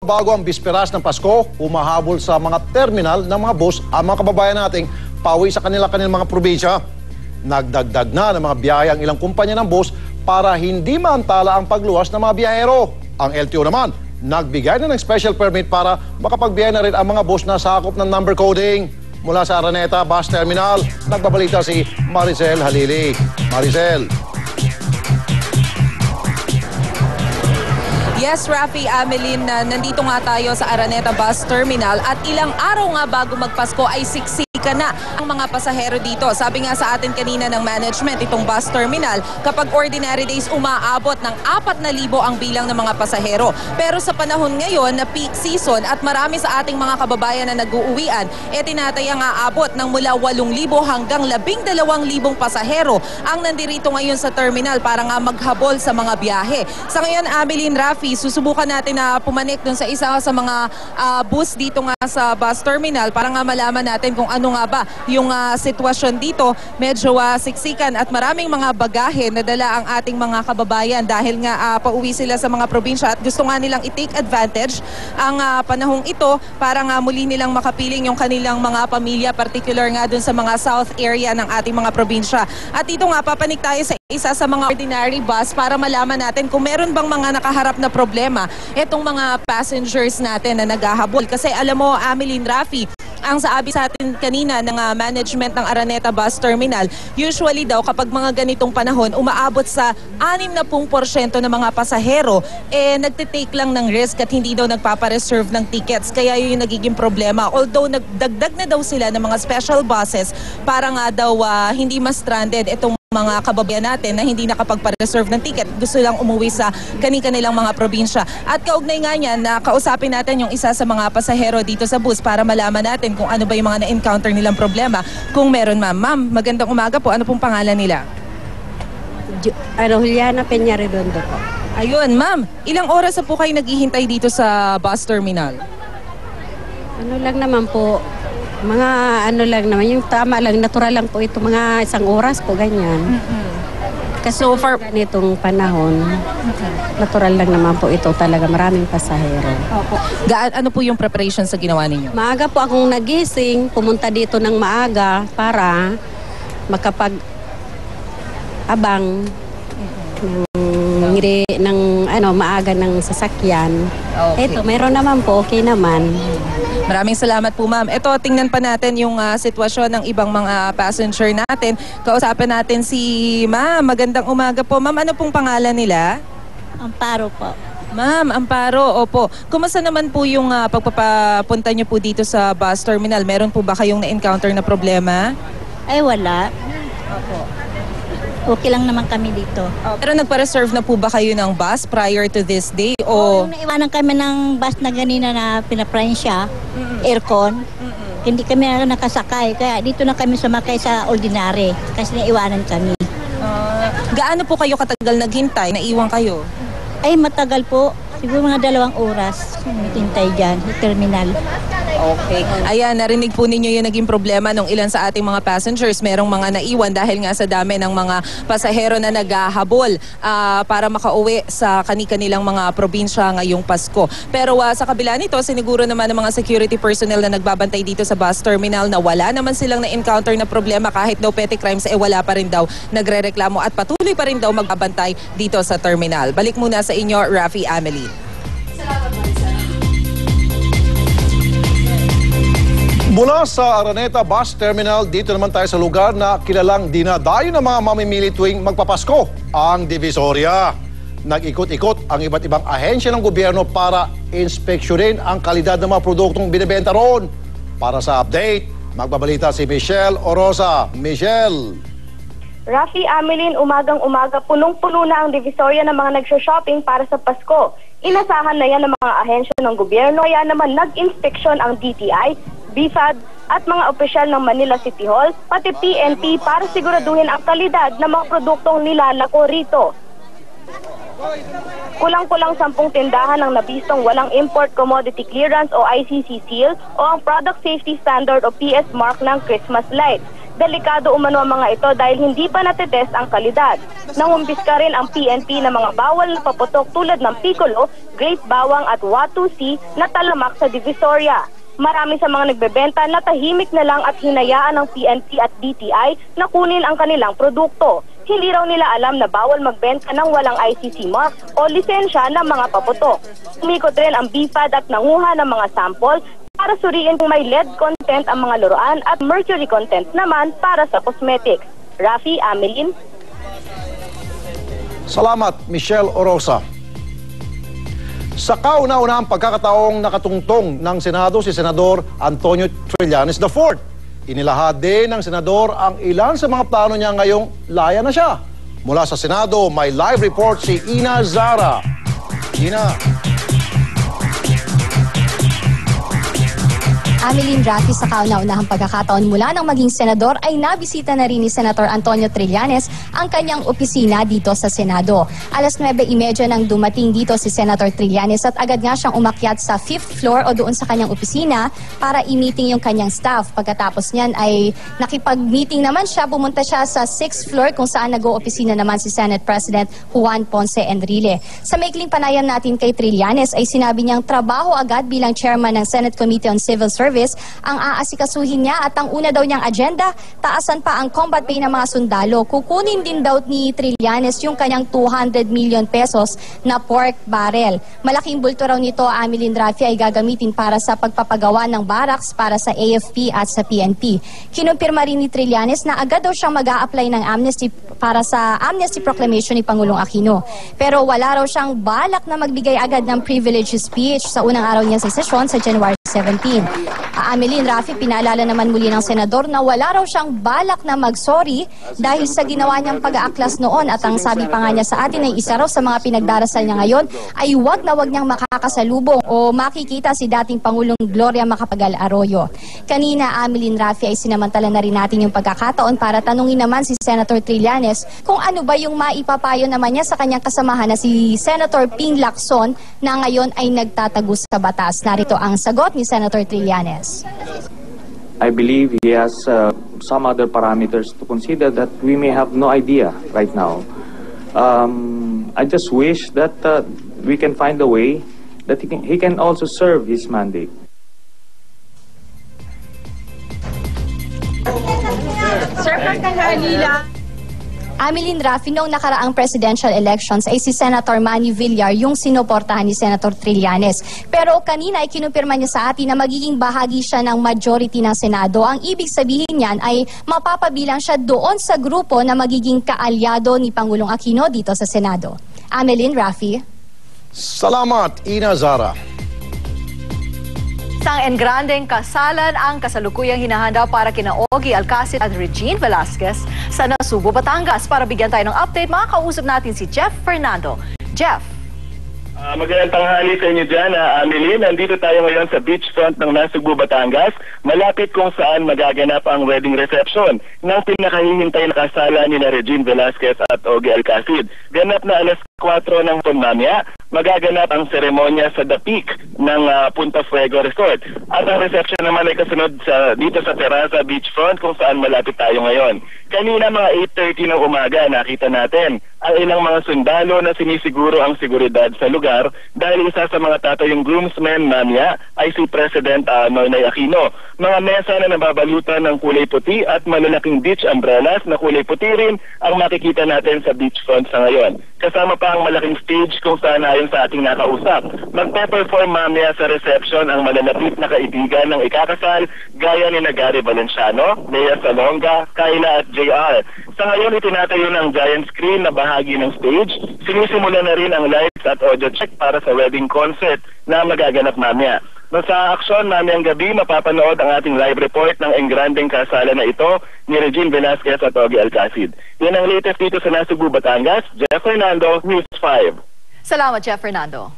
Bago ang bisperas ng Pasko, humahabol sa mga terminal ng mga bus ang mga kababayan nating pauwi sa kanilang mga probinsya. Nagdagdag na ng mga biyahe ang ilang kumpanya ng bus para hindi maantala ang pagluwas ng mga biyahero. Ang LTO naman, nagbigay na ng special permit para makapagbiyahe na rin ang mga bus na sakop ng number coding. Mula sa Araneta Bus Terminal, nagbabalita si Maricel Halili. Maricel. Yes, Rafi, Amelin, nandito nga tayo sa Araneta Bus Terminal at ilang araw nga bago magpasko ay siksika na ang mga pasahero dito. Sabi nga sa atin kanina ng management, itong bus terminal, kapag ordinary days umaabot ng 4,000 ang bilang ng mga pasahero. Pero sa panahon ngayon na peak season at marami sa ating mga kababayan na nag-uuwian, tinatayang aabot ng mula 8,000 hanggang 12,000 pasahero ang nandirito ngayon sa terminal para nga maghabol sa mga biyahe. Sa ngayon, Amelin, Rafi, susubukan natin na pumanik dun sa isa sa mga bus dito nga sa bus terminal para nga malaman natin kung ano nga ba yung sitwasyon dito. Medyo siksikan at maraming mga bagahe na dala ang ating mga kababayan dahil nga pauwi sila sa mga probinsya at gusto nga nilang i-take advantage ang panahong ito para nga muli nilang makapiling yung kanilang mga pamilya, particular nga dun sa mga south area ng ating mga probinsya. At dito nga papanik tayo sa isa sa mga ordinary bus para malaman natin kung meron bang mga nakaharap na problema itong mga passengers natin na naghahabol. Kasi alam mo, Amelin, Rafi, ang sabi sa atin kanina ng management ng Araneta Bus Terminal, usually daw kapag mga ganitong panahon, umaabot sa 60% ng mga pasahero, nagtitake lang ng risk at hindi daw nagpapareserve ng tickets. Kaya yun yung nagiging problema. Although nagdagdag na daw sila ng mga special buses para nga daw hindi mas stranded itong mga kababayan natin na hindi nakapagpa-reserve ng ticket, gusto lang umuwi sa kanilang mga probinsya. At kaugnay nga niyan, kausapin natin yung isa sa mga pasahero dito sa bus para malaman natin kung ano ba yung mga na-encounter nilang problema. Kung meron, ma'am. Ma'am, magandang umaga po. Ano pong pangalan nila? Juliana Peña Redondo po. Ayun, ma'am. Ilang oras na po kayo naghihintay dito sa bus terminal? Ano lang naman po, mga ano lang naman, yung tama lang, natural lang po ito, mga 1 oras po, ganyan. Kasi so far, ganitong panahon, natural lang naman po ito, talaga maraming pasahero. Opo. Ano po yung preparation sa ginawa ninyo? Maaga po akong nagising, pumunta dito ng maaga para makapag-abang ng maaga ng sasakyan. Okay. Ito, mayroon naman po, okay naman. Maraming salamat po, ma'am. Ito, tingnan pa natin yung sitwasyon ng ibang mga passenger natin. Kausapin natin si ma'am. Magandang umaga po. Ma'am, ano pong pangalan nila? Amparo po. Ma'am, Amparo, opo. Kumusta naman po yung pagpapapunta nyo po dito sa bus terminal? Meron po ba kayong na-encounter na problema? Ay, wala. Opo. Okay lang naman kami dito. Pero nagpa-reserve na po ba kayo ng bus prior to this day? O Nung naiwanan kami ng bus na ganina na pinaprayan siya, aircon, hindi kami nakasakay. Kaya dito na kami sumakay sa ordinary kasi naiwanan kami. gaano po kayo katagal naghintay? Naiwan kayo? Ay, matagal po. Siguro mga 2 oras hintay dyan sa terminal. Okay. Ayan, narinig po ninyo yung naging problema ng ilan sa ating mga passengers. Merong mga naiwan dahil nga sa dami ng mga pasahero na naghahabol para makauwi sa kanilang mga probinsya ngayong Pasko. Pero sa kabila nito, siniguro naman ng mga security personnel na nagbabantay dito sa bus terminal na wala naman silang na-encounter na problema kahit daw petty crimes wala pa rin daw nagrereklamo at patuloy pa rin daw magbabantay dito sa terminal. Balik muna sa inyo, Rafi, Amelie. Mula sa Araneta Bus Terminal, dito naman tayo sa lugar na kilalang dinadayo ng mga mamimili tuwing magpapasko, ang Divisoria. Nag-ikot-ikot ang iba't ibang ahensya ng gobyerno para inspeksyonin ang kalidad ng mga produktong binibenta roon. Para sa update, magbabalita si Michelle Orosa. Michelle. Rafi, Amelin, umagang-umaga punong-puno na ang Divisoria ng mga nagsho-shopping para sa Pasko. Inasahan na yan ng mga ahensya ng gobyerno, kaya naman nag-inspeksyon ang DTI, BFAD at mga opisyal ng Manila City Hall, pati PNP para siguraduhin ang kalidad ng mga produktong nilalako rito. Kulang-kulang 10 tindahan ang nabistong walang Import Commodity Clearance o ICC seal o ang Product Safety Standard o PS mark ng Christmas lights. Delikado umano ang mga ito dahil hindi pa natetest ang kalidad. Nangumbisca rin ang PNP ng mga bawal na paputok tulad ng piccolo, grape bawang at watusi na talamak sa Divisoria. Marami sa mga nagbebenta na tahimik na lang at hinayaan ng PNP at DTI na kunin ang kanilang produkto. Hindi raw nila alam na bawal magbenta ng walang ICC mark o lisensya ng mga paputok. Umikot rin ang BFAD at nanguha ng mga sample para suriin kung may lead content ang mga laruan at mercury content naman para sa cosmetics. Rafi, Amelin. Salamat, Michelle Orosa. Sa kauna-unahang pagkakataong nakatungtong ng Senado si Senador Antonio Trillanes IV. Inilahad din ng Senador ang ilan sa mga plano niya ngayong laya na siya. Mula sa Senado, may live report si Ina Zara. Ina. Amelin, Rafi, sa kauna-unahang pagkakataon mula nang maging senador ay nabisita na rin ni Senator Antonio Trillanes ang kanyang opisina dito sa Senado. Alas 9:30 nang dumating dito si Senator Trillanes at agad nga siyang umakyat sa 5th floor o doon sa kanyang opisina para i-meeting yung kanyang staff. Pagkatapos niyan ay nakipag-meeting naman siya, pumunta siya sa 6th floor kung saan nag-oopisina naman si Senate President Juan Ponce Enrile. Sa maikling panayam natin kay Trillanes ay sinabi niyang trabaho agad bilang chairman ng Senate Committee on Civil Service ang aasikasuhin niya at ang una daw niyang agenda, taasan pa ang combat pay ng mga sundalo. Kukunin din daw ni Trillanes yung kanyang 200 million pesos na pork barrel. Malaking bulto raw nito, Amelin, Rafi, ay gagamitin para sa pagpapagawa ng barracks para sa AFP at sa PNP. Kinumpirma rin ni Trillanes na agad daw siyang mag-a-apply ng amnesty para sa amnesty proclamation ni Pangulong Aquino. Pero wala raw siyang balak na magbigay agad ng privilege speech sa unang araw niya sa sesyon sa January 17. Amelin, Rafi, pinaalala naman muli ng senador na wala raw siyang balak na mag-sorry dahil sa ginawa niyang pag-aaklas noon at ang sabi pa nga niya sa atin ay isa raw sa mga pinagdarasal niya ngayon ay wag na wag niyang makakasalubong o makikita si dating Pangulong Gloria Macapagal Arroyo. Kanina, Amelin, Rafi, ay sinamantala na rin natin yung pagkakataon para tanungin naman si Senator Trillanes kung ano ba yung maipapayo naman niya sa kanyang kasamahan na si Senator Ping Lacson na ngayon ay nagtatago sa batas. Narito ang sagot ni Senator Trillanes. I believe he has some other parameters to consider that we may have no idea right now. I just wish that we can find a way that he can also serve his mandate. Sir, pagkahalila. Amelin, Rafi, noong nakaraang presidential elections ay si Senator Manny Villar yung sinuportahan ni Senator Trillanes. Pero kanina ay kinumpirma niya sa atin na magiging bahagi siya ng majority ng Senado. Ang ibig sabihin niyan ay mapapabilang siya doon sa grupo na magiging kaalyado ni Pangulong Aquino dito sa Senado. Amelin, Rafi. Salamat, Ina Zara. Isang engrandeng kasalan ang kasalukuyang hinahanda para kina Ogie Alcacid at Regine Velasquez sa Nasugbu, Batangas. Para bigyan tayo ng update, makakausap natin si Jeff Fernando. Jeff. Magandang tanghali sa inyo dyan, Amelin. Nandito tayo ngayon sa beachfront ng Nasugbu, Batangas, malapit kung saan magaganap ang wedding reception ng pinakahihintay na kasalan ni Regine Velasquez at Ogie Alcacid. Ganap na alas 4 ng mamaya, magaganap ang seremonya sa The Peak ng Punta Fuego Resort. At ang reception naman ay kasunod dito sa Terraza Beachfront kung saan malapit tayo ngayon. Kanina mga 8:30 ng umaga nakita natin ang ilang mga sundalo na sinisiguro ang seguridad sa lugar dahil isa sa mga tatayong groomsmen mamaya ay si President Noynoy Aquino. Mga mesa na nababalutan ng kulay puti at malalaking beach umbrellas na kulay puti rin ang makikita natin sa beachfront sa ngayon. Kasama pa ang malaking stage kung saan ayon sa ating nakausap, magpe-perform mamaya sa reception ang malalapit na kaibigan ng ikakasal gaya ni Gary Valenciano, Lea Salonga, Kayla at JR. Sa ngayon itinatayo ng giant screen na bahagi ng stage. Sinisimula na rin ang lights at audio check para sa wedding concert na magaganap mamaya. Sa aksyon mamayang gabi, mapapanood ang ating live report ng engrandeng kasalan na ito ni Regine Velasquez at Ogie Alcacid. Yan ang latest dito sa Nasugbu, Batangas. Jeff Fernando, News 5. Salamat, Jeff Fernando.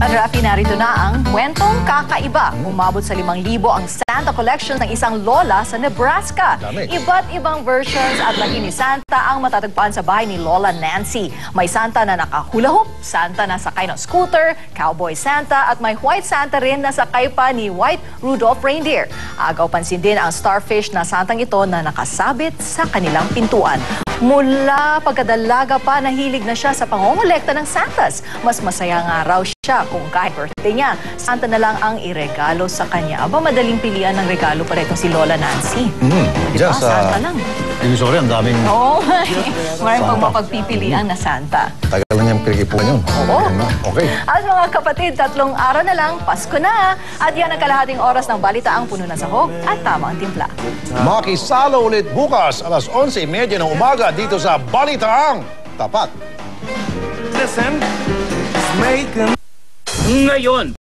At Rafi, narito na ang kwentong kakaiba. Umabot sa 5,000 ang Santa collection ng isang lola sa Nebraska. Dami. Iba't ibang versions at laki ni Santa ang matatagpuan sa bahay ni Lola Nancy. May Santa na nakahula hoop, Santa na sakay ng scooter, cowboy Santa at may white Santa rin na sakay pa ni White Rudolph Reindeer. Agaw pansin din ang starfish na Santang ito na nakasabit sa kanilang pintuan. Mula pagkadalaga pa, nahilig na siya sa pangongolekta ng Santas. Mas masaya nga raw siya kung kahit birthday niya, Santa na lang ang iregalo sa kanya. Aba, madaling pilian ng regalo pa rin si Lola Nancy. Diba? Santa lang. Sorry, ang daming... Oo, maraming pang Santa. mapagpipilian na Santa. Tagal lang yung pinikipuan yun. Oo. Okay. At mga kapatid, 3 araw na lang, Pasko na. At yan ang kalahating oras ng balitaang puno ng sahog at tamang timpla. Makisalo ulit bukas, alas 11:30 ng umaga dito sa Balitaang Tapat. Listen, it's making... Ngayon,